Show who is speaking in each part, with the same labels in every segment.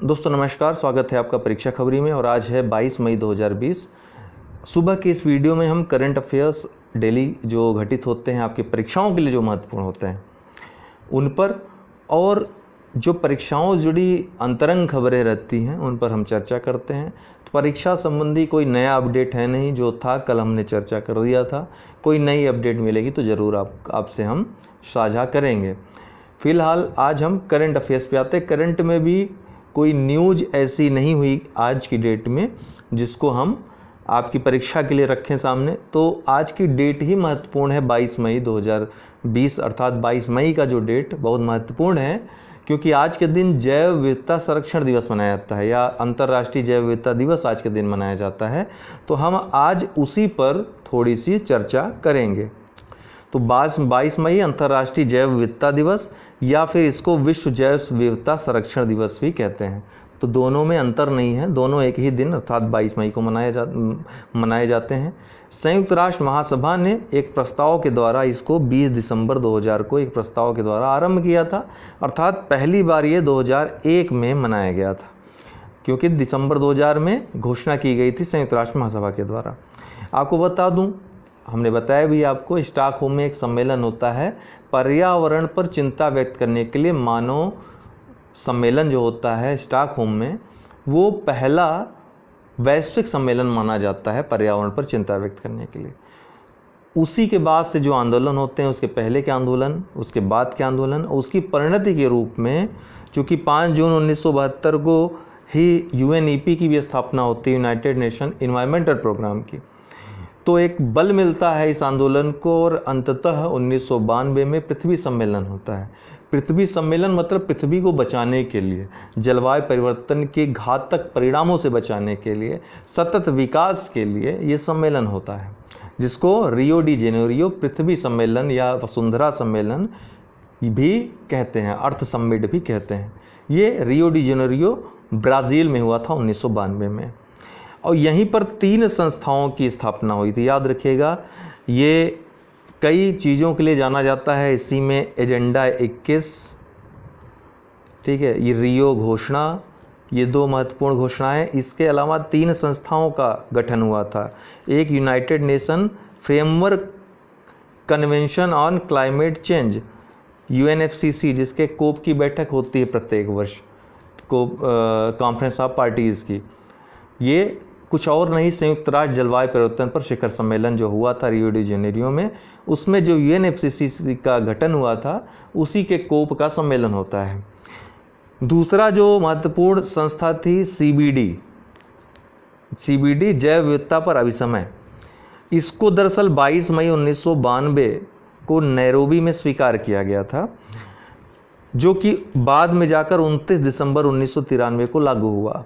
Speaker 1: दोस्तों नमस्कार, स्वागत है आपका परीक्षा खबरी में। और आज है 22 मई 2020। सुबह के इस वीडियो में हम करंट अफेयर्स डेली जो घटित होते हैं आपकी परीक्षाओं के लिए जो महत्वपूर्ण होते हैं उन पर, और जो परीक्षाओं से जुड़ी अंतरंग खबरें रहती हैं उन पर हम चर्चा करते हैं। तो परीक्षा संबंधी कोई नया अपडेट है नहीं, जो था कल हमने चर्चा कर दिया था। कोई नई अपडेट मिलेगी तो ज़रूर आपसे हम साझा करेंगे। फ़िलहाल आज हम करंट अफेयर्स पे आते हैं। करंट में भी कोई न्यूज़ ऐसी नहीं हुई आज की डेट में जिसको हम आपकी परीक्षा के लिए रखें सामने। तो आज की डेट ही महत्वपूर्ण है, 22 मई 2020, अर्थात 22 मई का जो डेट बहुत महत्वपूर्ण है, क्योंकि आज के दिन जैव विविधता संरक्षण दिवस मनाया जाता है, या अंतर्राष्ट्रीय जैव विविधता दिवस आज के दिन मनाया जाता है। तो हम आज उसी पर थोड़ी सी चर्चा करेंगे। तो 22 मई अंतर्राष्ट्रीय जैव विविधता दिवस, या फिर इसको विश्व जैव विविधता संरक्षण दिवस भी कहते हैं। तो दोनों में अंतर नहीं है, दोनों एक ही दिन अर्थात 22 मई को मनाए जाते हैं। संयुक्त राष्ट्र महासभा ने एक प्रस्ताव के द्वारा इसको 20 दिसंबर 2000 को एक प्रस्ताव के द्वारा आरंभ किया था, अर्थात पहली बार ये 2001 में मनाया गया था, क्योंकि दिसंबर 2000 में घोषणा की गई थी संयुक्त राष्ट्र महासभा के द्वारा। आपको बता दूं, हमने बताया भी आपको, स्टॉकहोम में एक सम्मेलन होता है पर्यावरण पर चिंता व्यक्त करने के लिए। मानव सम्मेलन जो होता है स्टॉकहोम में, वो पहला वैश्विक सम्मेलन माना जाता है पर्यावरण पर चिंता व्यक्त करने के लिए। उसी के बाद से जो आंदोलन होते हैं, उसके पहले के आंदोलन, उसके बाद के आंदोलन, और उसकी परिणति के रूप में, चूँकि 5 जून 1972 को ही UNEP की भी स्थापना होती है, यूनाइटेड नेशन इन्वायरमेंटल प्रोग्राम की, तो एक बल मिलता है इस आंदोलन को, और अंततः 1992 में पृथ्वी सम्मेलन होता है। पृथ्वी सम्मेलन मतलब पृथ्वी को बचाने के लिए, जलवायु परिवर्तन के घातक परिणामों से बचाने के लिए, सतत विकास के लिए ये सम्मेलन होता है, जिसको रियो डी जेनेरियो पृथ्वी सम्मेलन या वसुंधरा सम्मेलन भी कहते हैं, अर्थ समिट भी कहते हैं। ये रियो डी जेनेरियो ब्राज़ील में हुआ था 1992 में, और यहीं पर 3 संस्थाओं की स्थापना हुई थी। याद रखिएगा, ये कई चीज़ों के लिए जाना जाता है। इसी में एजेंडा 21, ठीक है, ये रियो घोषणा, ये 2 महत्वपूर्ण घोषणाएं। इसके अलावा 3 संस्थाओं का गठन हुआ था। एक United nation framework convention on climate change, UNFCCC, जिसके कोप की बैठक होती है प्रत्येक वर्ष, कोप कॉन्फ्रेंस ऑफ पार्टीज़ की। ये कुछ और नहीं, संयुक्त राष्ट्र जलवायु परिवर्तन पर शिखर सम्मेलन जो हुआ था रियो डी जेनेरियो में, उसमें जो UNFCCC का गठन हुआ था, उसी के कोप का सम्मेलन होता है। दूसरा जो महत्वपूर्ण संस्था थी CBD जैव विविधता पर अभिसमय। इसको दरअसल 22 मई 1992 को नैरोबी में स्वीकार किया गया था, जो कि बाद में जाकर 29 दिसंबर 1993 को लागू हुआ।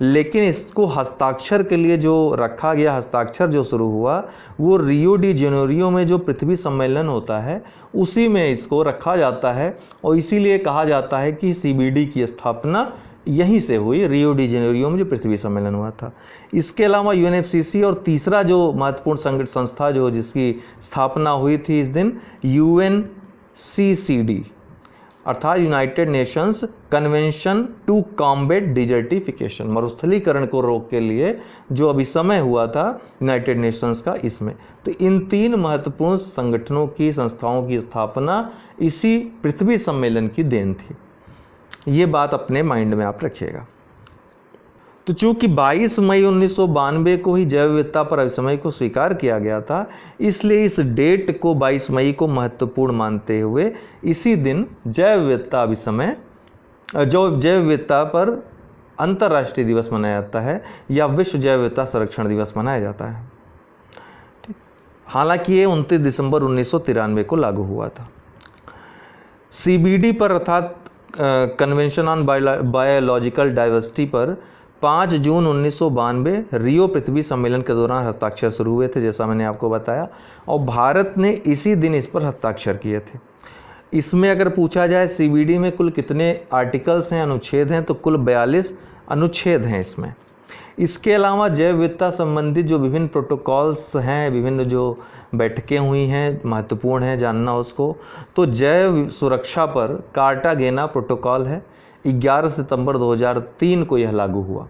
Speaker 1: लेकिन इसको हस्ताक्षर के लिए जो रखा गया, हस्ताक्षर जो शुरू हुआ, वो रियो डी जेनेरियो में जो पृथ्वी सम्मेलन होता है उसी में इसको रखा जाता है, और इसीलिए कहा जाता है कि CBD की स्थापना यहीं से हुई, रियो डी जेनेरियो में जो पृथ्वी सम्मेलन हुआ था। इसके अलावा UNFCCC, और तीसरा जो महत्वपूर्ण संस्था जो जिसकी स्थापना हुई थी इस दिन, UNCCD, अर्थात United Nations Convention to Combat Desertification, मरुस्थलीकरण को रोक के लिए जो अभिसमय हुआ था यूनाइटेड नेशंस का, इसमें। तो इन 3 महत्वपूर्ण संगठनों की, संस्थाओं की स्थापना इसी पृथ्वी सम्मेलन की देन थी। ये बात अपने माइंड में आप रखिएगा। तो चूंकि 22 मई 1992 को ही जैव विविधता पर अभिसमय को स्वीकार किया गया था, इसलिए इस डेट को 22 मई को महत्वपूर्ण मानते हुए इसी दिन जैव विविधता अभिसमय, जो जैव विविधता पर अंतर्राष्ट्रीय दिवस मनाया जाता है, या विश्व जैव विविधता संरक्षण दिवस मनाया जाता है। हालांकि ये 29 दिसंबर 1993 को लागू हुआ था। CBD पर, अर्थात कन्वेंशन ऑन बायोलॉजिकल डाइवर्सिटी पर 5 जून 1992 रियो पृथ्वी सम्मेलन के दौरान हस्ताक्षर शुरू हुए थे, जैसा मैंने आपको बताया, और भारत ने इसी दिन इस पर हस्ताक्षर किए थे। इसमें अगर पूछा जाए CBD में कुल कितने आर्टिकल्स हैं, अनुच्छेद हैं, तो कुल 42 अनुच्छेद हैं इसमें। इसके अलावा जैव विविधता संबंधित जो विभिन्न प्रोटोकॉल्स हैं, विभिन्न जो बैठकें हुई हैं, महत्वपूर्ण है जानना उसको। तो जैव सुरक्षा पर कार्टागेना प्रोटोकॉल है, 11 सितंबर 2003 को यह लागू हुआ।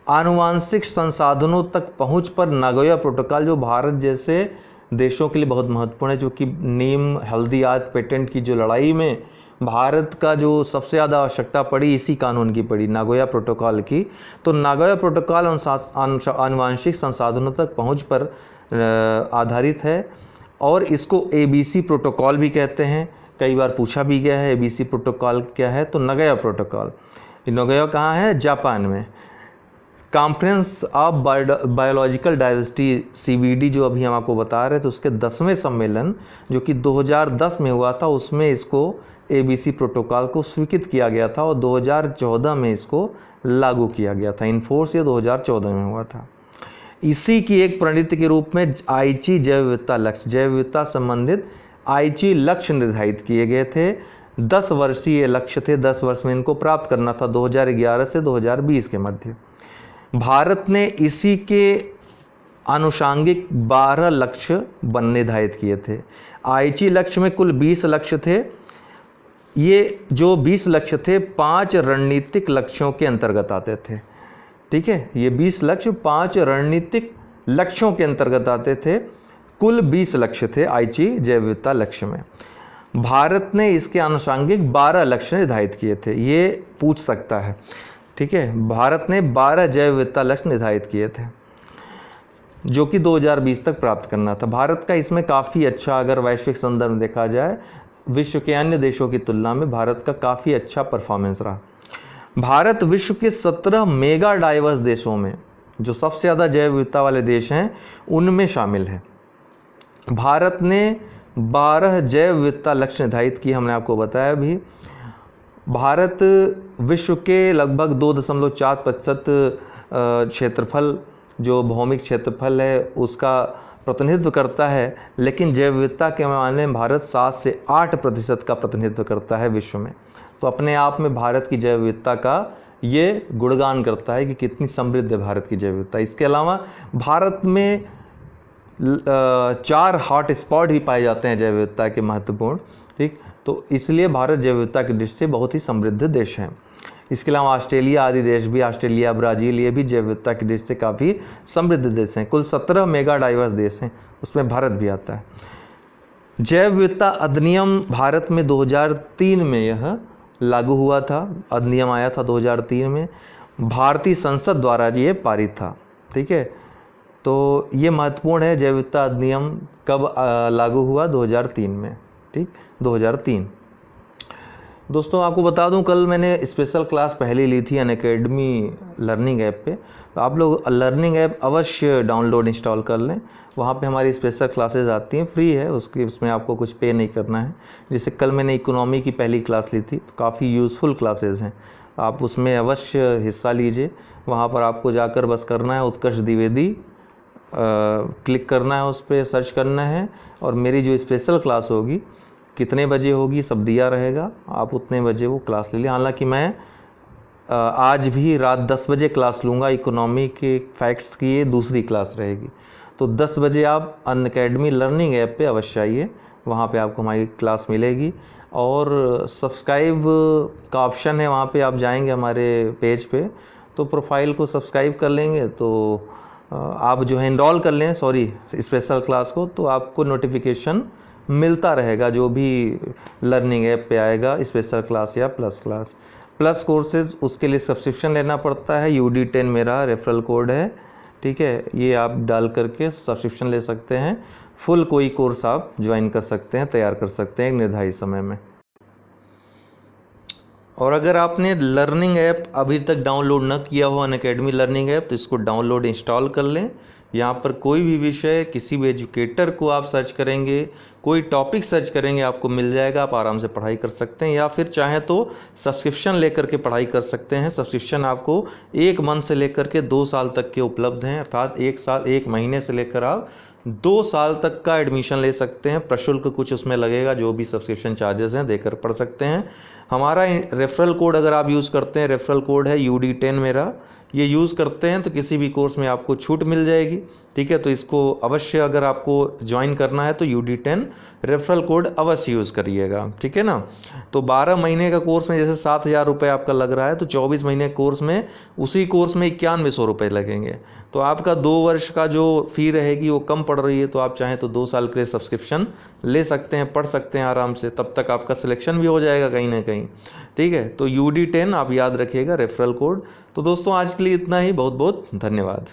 Speaker 1: आनुवांशिक संसाधनों तक पहुंच पर नागोया प्रोटोकॉल जो भारत जैसे देशों के लिए बहुत महत्वपूर्ण है, जो कि नीम हल्दी आदि पेटेंट की जो लड़ाई में भारत का जो सबसे ज़्यादा आवश्यकता पड़ी इसी कानून की पड़ी, नागोया प्रोटोकॉल की। तो नागोया प्रोटोकॉल आनुवांशिक संसाधनों तक पहुंच पर आधारित है और इसको ABC प्रोटोकॉल भी कहते हैं। कई बार पूछा भी गया है ABC प्रोटोकॉल क्या है, तो नागोया प्रोटोकॉल। नागोया कहाँ है? जापान में। Conference of biological diversity CBD जो अभी हम आपको बता रहे थे, उसके 10वें सम्मेलन जो कि 2010 में हुआ था, उसमें इसको ABC प्रोटोकॉल को स्वीकृत किया गया था और 2014 में इसको लागू किया गया था। इनफोर्स ये 2014 में हुआ था। इसी की एक प्रणीति के रूप में आईची जैव विविधता लक्ष्य, जैव विविधता संबंधित आईची लक्ष्य निर्धारित किए गए थे। 10 वर्षीय लक्ष्य थे, 10 वर्ष में इनको प्राप्त करना था 2011 से 2020 के मध्य। भारत ने इसी के आनुषांगिक 12 लक्ष्य निर्धारित किए थे। आईची लक्ष्य में कुल 20 लक्ष्य थे। ये जो 20 लक्ष्य थे 5 रणनीतिक लक्ष्यों के अंतर्गत आते थे। ठीक है, ये 20 लक्ष्य 5 रणनीतिक लक्ष्यों के अंतर्गत आते थे। कुल 20 लक्ष्य थे आईची जैव विविधता लक्ष्य में। भारत ने इसके आनुषांगिक 12 लक्ष्य निर्धारित किए थे। ये पूछ सकता है। ठीक है, भारत ने 12 जैव विविधता लक्ष्य निर्धारित किए थे जो कि 2020 तक प्राप्त करना था। भारत का इसमें काफ़ी अच्छा, अगर वैश्विक संदर्भ में देखा जाए, विश्व के अन्य देशों की तुलना में भारत का काफ़ी अच्छा परफॉर्मेंस रहा। भारत विश्व के 17 मेगा डाइवर्स देशों में, जो सबसे ज़्यादा जैव विविधता वाले देश हैं, उनमें शामिल है। भारत ने 12 जैव विविधता लक्ष्य निर्धारित किए, हमने आपको बताया भी। भारत विश्व के लगभग 2.4% क्षेत्रफल, जो भौमिक क्षेत्रफल है, उसका प्रतिनिधित्व करता है, लेकिन जैव विविधता के मामले में भारत 7 से 8% का प्रतिनिधित्व करता है विश्व में। तो अपने आप में भारत की जैव विविधता का ये गुणगान करता है कि कितनी समृद्ध है भारत की जैव विविधता। इसके अलावा भारत में 4 हॉट स्पॉट भी पाए जाते हैं जैव विविधता के महत्वपूर्ण। ठीक, तो इसलिए भारत जैव विविधता की दृष्टि से बहुत ही समृद्ध देश है। इसके अलावा ऑस्ट्रेलिया आदि देश भी, ऑस्ट्रेलिया, ब्राज़ील, ये भी जैव विविधता की दृष्टि से काफ़ी समृद्ध देश हैं। कुल 17 मेगा डाइवर्स देश हैं, उसमें भारत भी आता है। जैव विविधता अधिनियम भारत में 2003 में यह लागू हुआ था। अधिनियम आया था 2003 में, भारतीय संसद द्वारा ये पारित था। ठीक है, तो ये महत्वपूर्ण है। जैव विविधता अधिनियम कब लागू हुआ? 2003 में। ठीक, 2003। दोस्तों आपको बता दूं, कल मैंने स्पेशल क्लास पहले ली थी अनअकैडमी लर्निंग ऐप पे, तो आप लोग लर्निंग ऐप अवश्य डाउनलोड इंस्टॉल कर लें। वहाँ पे हमारी स्पेशल क्लासेस आती हैं, फ्री है, उसमें आपको कुछ पे नहीं करना है। जैसे कल मैंने इकोनॉमी की पहली क्लास ली थी, तो काफ़ी यूज़फुल क्लासेस हैं, आप उसमें अवश्य हिस्सा लीजिए। वहाँ पर आपको जाकर बस करना है उत्कर्ष द्विवेदी क्लिक करना है, उस पर सर्च करना है, और मेरी जो स्पेशल क्लास होगी कितने बजे होगी सब दिया रहेगा, आप उतने बजे वो क्लास ले लें। हालांकि मैं आज भी रात 10 बजे क्लास लूँगा, इकोनॉमी के फैक्ट्स की ये दूसरी क्लास रहेगी। तो 10 बजे आप अनअकैडमी लर्निंग ऐप पे अवश्य आइए, वहाँ पे आपको हमारी क्लास मिलेगी। और सब्सक्राइब का ऑप्शन है, वहाँ पे आप जाएंगे हमारे पेज पे, तो प्रोफाइल को सब्सक्राइब कर लेंगे, तो आप जो है इनरोल कर लें स्पेशल क्लास को, तो आपको नोटिफिकेशन मिलता रहेगा जो भी लर्निंग ऐप पे आएगा, स्पेशल क्लास या प्लस क्लास। प्लस कोर्सेज, उसके लिए सब्सक्रिप्शन लेना पड़ता है। UD10 मेरा रेफरल कोड है। ठीक है, ये आप डाल करके सब्सक्रिप्शन ले सकते हैं। फुल कोई कोर्स आप ज्वाइन कर सकते हैं, तैयार कर सकते हैं एक निर्धारित समय में। और अगर आपने लर्निंग ऐप अभी तक डाउनलोड न किया हो, अनअकैडमी लर्निंग ऐप, तो इसको डाउनलोड इंस्टॉल कर लें। यहाँ पर कोई भी विषय, किसी भी एजुकेटर को आप सर्च करेंगे, कोई टॉपिक सर्च करेंगे, आपको मिल जाएगा, आप आराम से पढ़ाई कर सकते हैं। या फिर चाहें तो सब्सक्रिप्शन लेकर के पढ़ाई कर सकते हैं। सब्सक्रिप्शन आपको 1 मंथ से लेकर के 2 साल तक के उपलब्ध हैं, अर्थात 1 महीने से लेकर आप 2 साल तक का एडमिशन ले सकते हैं। प्रशुल्क कुछ उसमें लगेगा, जो भी सब्सक्रिप्शन चार्जेस हैं देकर पढ़ सकते हैं। हमारा रेफरल कोड अगर आप यूज़ करते हैं, रेफरल कोड है UD10 मेरा, ये यूज़ करते हैं तो किसी भी कोर्स में आपको छूट मिल जाएगी। ठीक है। तो इसको अवश्य अगर आपको ज्वाइन करना है तो UD10 रेफरल कोड अवश्य यूज़ करिएगा, ठीक है ना। तो 12 महीने का कोर्स में जैसे 7,000 रुपये आपका लग रहा है, तो 24 महीने कोर्स में उसी कोर्स में 9100 रुपये लगेंगे। तो आपका 2 वर्ष का जो फ़ी रहेगी वो कम पड़ रही है, तो आप चाहें तो 2 साल के लिए सब्सक्रिप्शन ले सकते हैं, पढ़ सकते हैं आराम से, तब तक आपका सिलेक्शन भी हो जाएगा कहीं ना कहीं, ठीक है। तो UD10 आप याद रखिएगा रेफरल कोड। तो दोस्तों आज के लिए इतना ही, बहुत बहुत धन्यवाद।